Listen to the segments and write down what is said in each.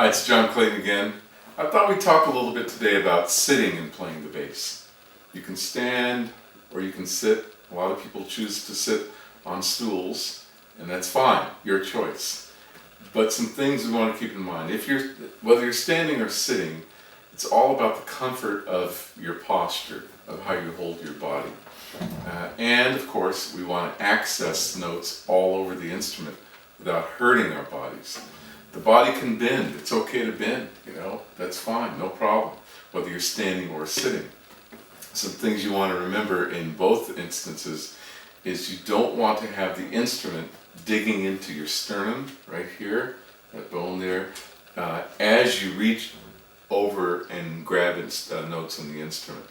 Hi, it's John Clayton again. I thought we'd talk a little bit today about sitting and playing the bass. You can stand or you can sit. A lot of people choose to sit on stools, and that's fine, your choice. But some things we want to keep in mind. Whether you're standing or sitting, it's all about the comfort of your posture, of how you hold your body. And of course, we want to access notes all over the instrument without hurting our bodies. The body can bend. It's okay to bend, that's fine, no problem, whether you're standing or sitting. Some things you want to remember in both instances is you don't want to have the instrument digging into your sternum, right here, that bone there, as you reach over and grab notes in the instrument.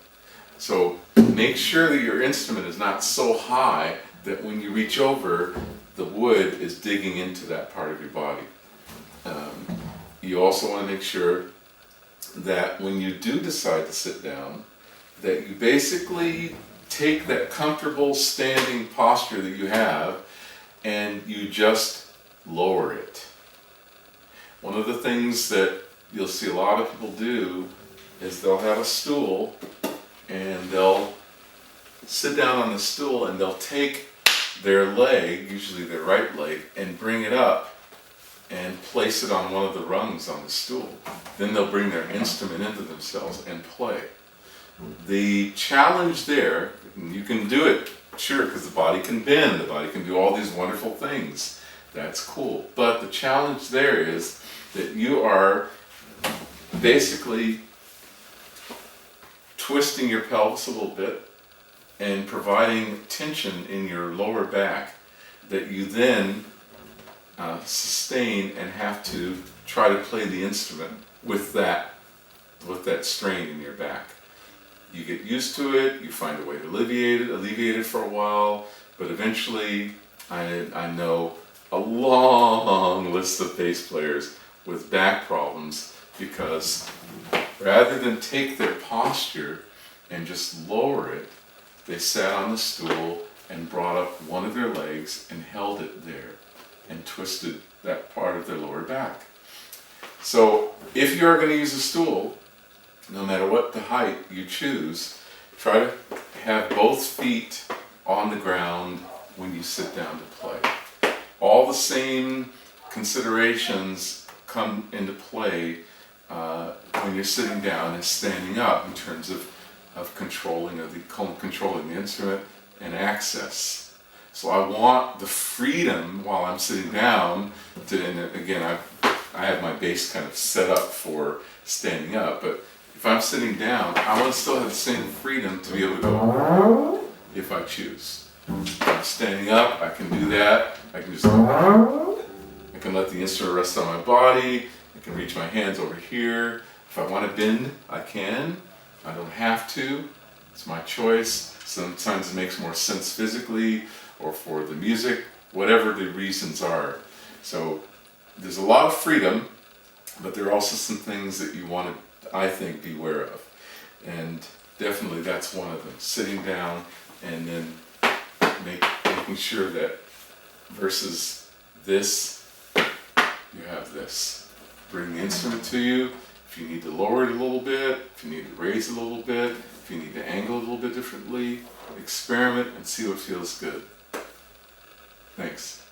So make sure that your instrument is not so high that when you reach over, the wood is digging into that part of your body. You also want to make sure that when you do decide to sit down, that you basically take that comfortable standing posture that you have and you just lower it. One of the things that you'll see a lot of people do is they'll have a stool and they'll sit down on the stool and they'll take their leg, usually their right leg, and bring it up and place it on one of the rungs on the stool. Then they'll bring their instrument into themselves and play. The challenge there, and you can do it, sure, because the body can bend, the body can do all these wonderful things. That's cool. But the challenge there is that you are basically twisting your pelvis a little bit and providing tension in your lower back that you then sustain and have to try to play the instrument with that strain in your back. You get used to it, you find a way to alleviate it for a while, but eventually I know a long list of bass players with back problems because rather than take their posture and just lower it, they sat on the stool and brought up one of their legs and held it there and twisted that part of their lower back. So if you are going to use a stool, no matter what the height you choose, try to have both feet on the ground when you sit down to play. All the same considerations come into play when you're sitting down and standing up in terms of controlling the instrument and access. So I want the freedom while I'm sitting down and again, I have my bass kind of set up for standing up, but if I'm sitting down, I want to still have the same freedom to be able to go if I choose. If I'm standing up, I can do that. I can just go. I can let the instrument rest on my body. I can reach my hands over here. If I want to bend, I can. I don't have to. It's my choice. Sometimes it makes more sense physically or for the music, whatever the reasons are. So there's a lot of freedom, but there are also some things that you want to, I think, be aware of. And definitely that's one of them. Sitting down and then making sure that versus this, you have this. Bring the instrument to you. If you need to lower it a little bit, if you need to raise it a little bit, if you need to angle it a little bit differently, experiment and see what feels good. Thanks.